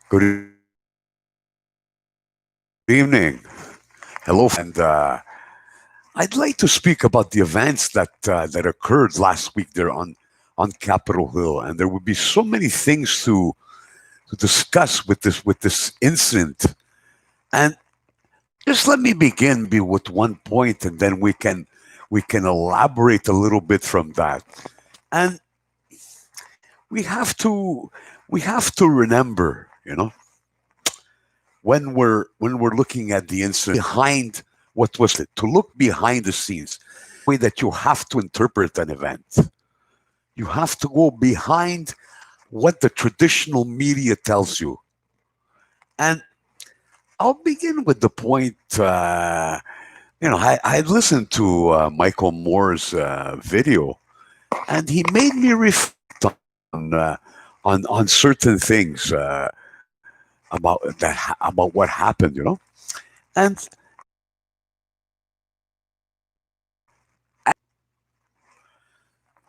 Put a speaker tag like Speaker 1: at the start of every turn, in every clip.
Speaker 1: Good evening. Hello, and I'd like to speak about the events that occurred last week there on Capitol Hill, and there would be so many things to discuss with this incident. And just let me begin be with one point, and then we can elaborate a little bit from that. And we have to we have to remember, when we're looking at the incident behind what was it, to look behind the scenes, way that you have to interpret an event. You have to go behind what the traditional media tells you. And I'll begin with the point. I listened to Michael Moore's video, and he made me reflect on certain things about what happened. And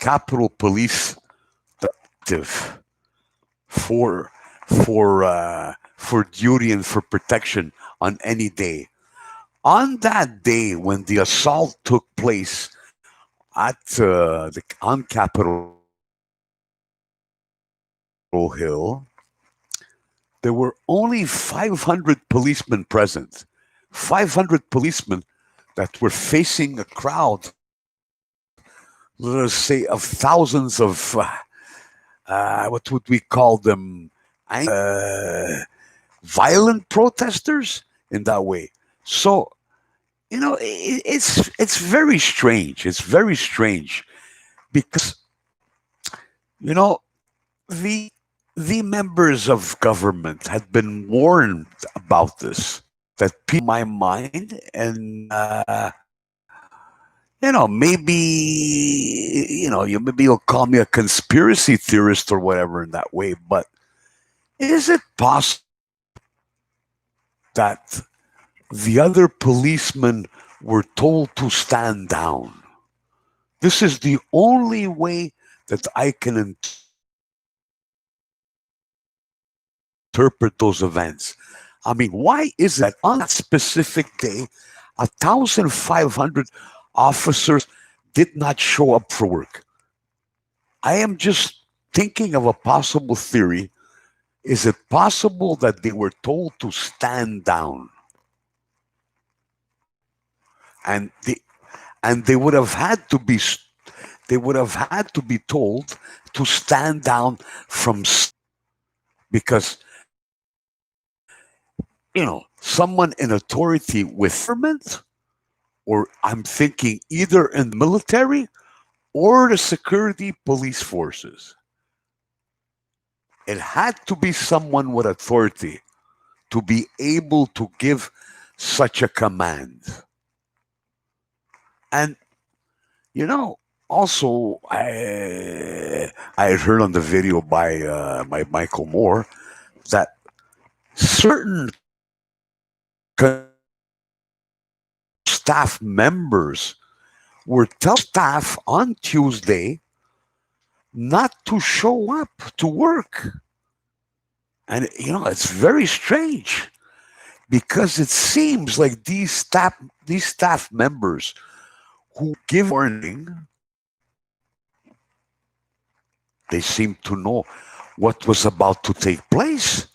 Speaker 1: Capitol Police active for for duty and for protection on any day. On that day when the assault took place on Capitol Hill, there were only 500 policemen present. 500 policemen that were facing a crowd, let us say, of thousands of what would we call them? Uh, Violent protesters in that way. So it's very strange. It's very strange because you know the the members of government had been warned about this. That people my mind, and maybe you'll call me a conspiracy theorist or whatever in that way. But is it possible that the other policemen were told to stand down? This is the only way that I can interpret those events. I mean, why is it that on that specific day, 1,500 officers did not show up for work? I am just thinking of a possible theory. Is it possible that they were told to stand down? And they would have had to be told to stand down from, because someone in authority with government, or I'm thinking either in the military or the security police forces. It had to be someone with authority to be able to give such a command. And also, I heard on the video by Michael Moore that certain staff members were telling staff on Tuesday not to show up to work. And it's very strange because it seems like these staff members who give warning, they seem to know what was about to take place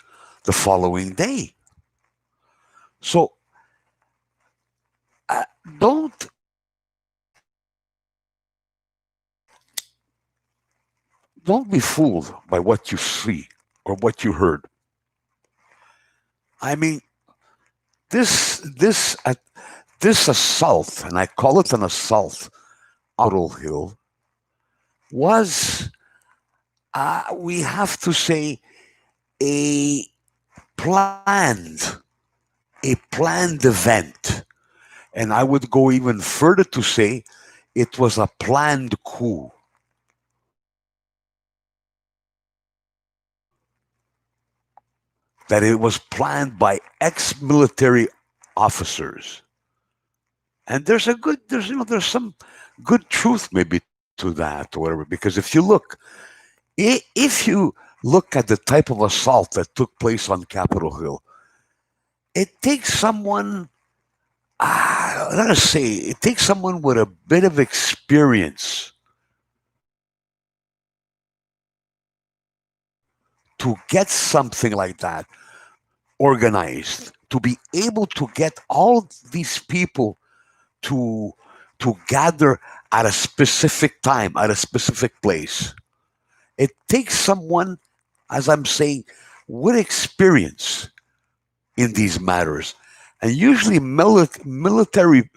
Speaker 1: the following day. So don't be fooled by what you see or what you heard. I mean, this assault, and I call it an assault, on Capitol Hill, was, we have to say, a planned event. And I would go even further to say it was a planned coup. That it was planned by ex-military officers. And there's some good truth maybe to that or whatever, because if you look, if you look at the type of assault that took place on Capitol Hill, it takes someone, let us say, it takes someone with a bit of experience to get something like that organized, to be able to get all these people to gather at a specific time, at a specific place. It takes someone, as I'm saying, with experience in these matters. And usually military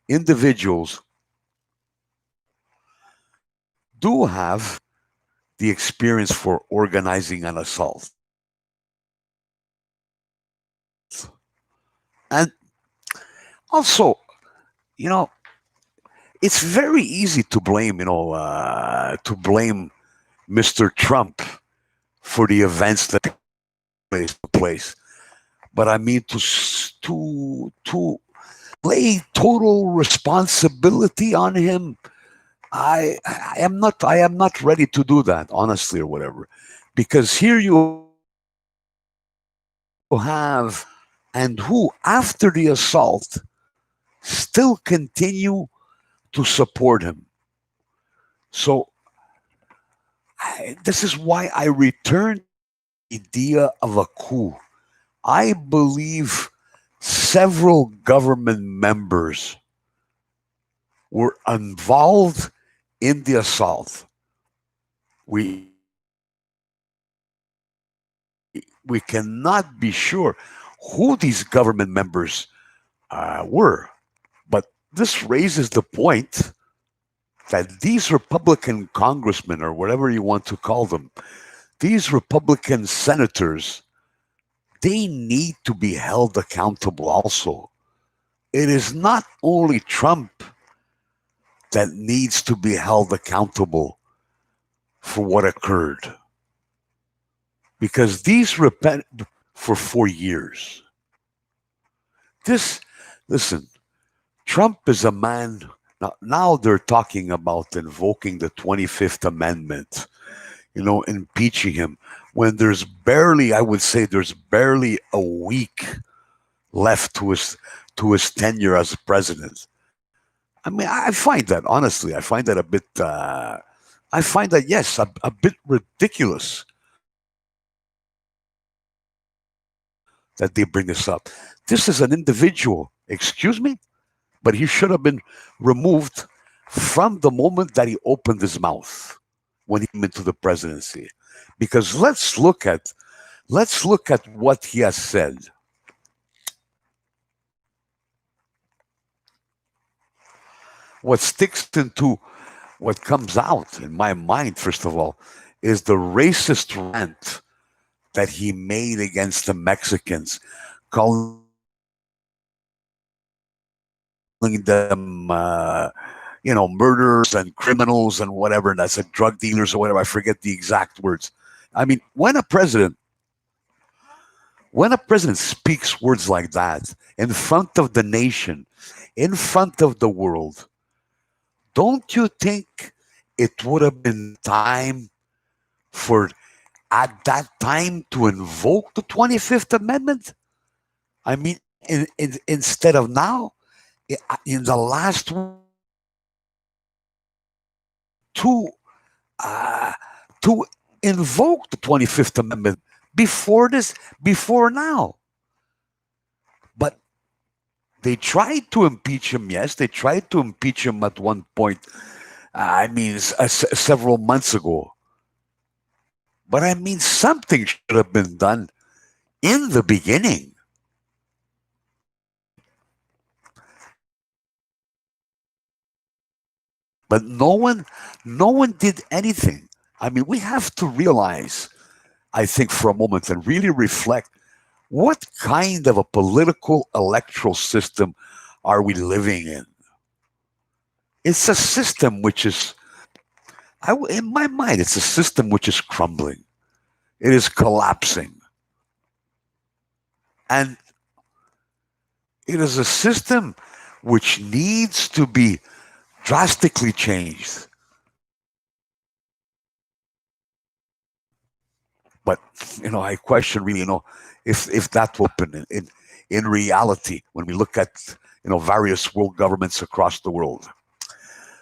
Speaker 1: individuals do have the experience for organizing an assault. And also, you know, it's very easy to blame, to blame Mr. Trump for the events that took place. But I mean, to lay total responsibility on him, I am not ready to do that, honestly, or whatever, because here you have and who after the assault still continue to support him. So this is why I return the idea of a coup. I believe several government members were involved in the assault. We we cannot be sure who these government members were, but this raises the point that these Republican congressmen, or whatever you want to call them, these Republican senators, they need to be held accountable also. It is not only Trump that needs to be held accountable for what occurred, because these repent for 4 years. This, listen, Trump is a man. Now they're talking about invoking the 25th Amendment, impeaching him when there's barely, I would say, there's barely a week left to his tenure as president. I mean, I find that honestly, I find that a bit. I find that yes, a bit ridiculous that they bring this up. This is an individual. Excuse me, but he should have been removed from the moment that he opened his mouth when he came into the presidency. Because let's look at what he has said. What sticks into what comes out in my mind, first of all, is the racist rant that he made against the Mexicans, calling them, murderers and criminals and whatever, and I said drug dealers or whatever. I forget the exact words. I mean, when a president speaks words like that in front of the nation, in front of the world, don't you think it would have been time for at that time to invoke the 25th Amendment? I mean, instead of now, in the last to uh, to invoke the 25th Amendment before now. But they tried to impeach him. Yes, they tried to impeach him at one point. I mean, several months ago. But I mean, something should have been done in the beginning. But no one did anything. I mean, we have to realize, I think, for a moment and really reflect what kind of a political electoral system are we living in? It's a system which is, in my mind, it's a system which is crumbling. It is collapsing. And it is a system which needs to be drastically changed. But I question really, if that will happen in reality when we look at various world governments across the world.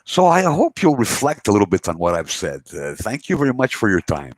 Speaker 1: So I hope you'll reflect a little bit on what I've said. Thank you very much for your time.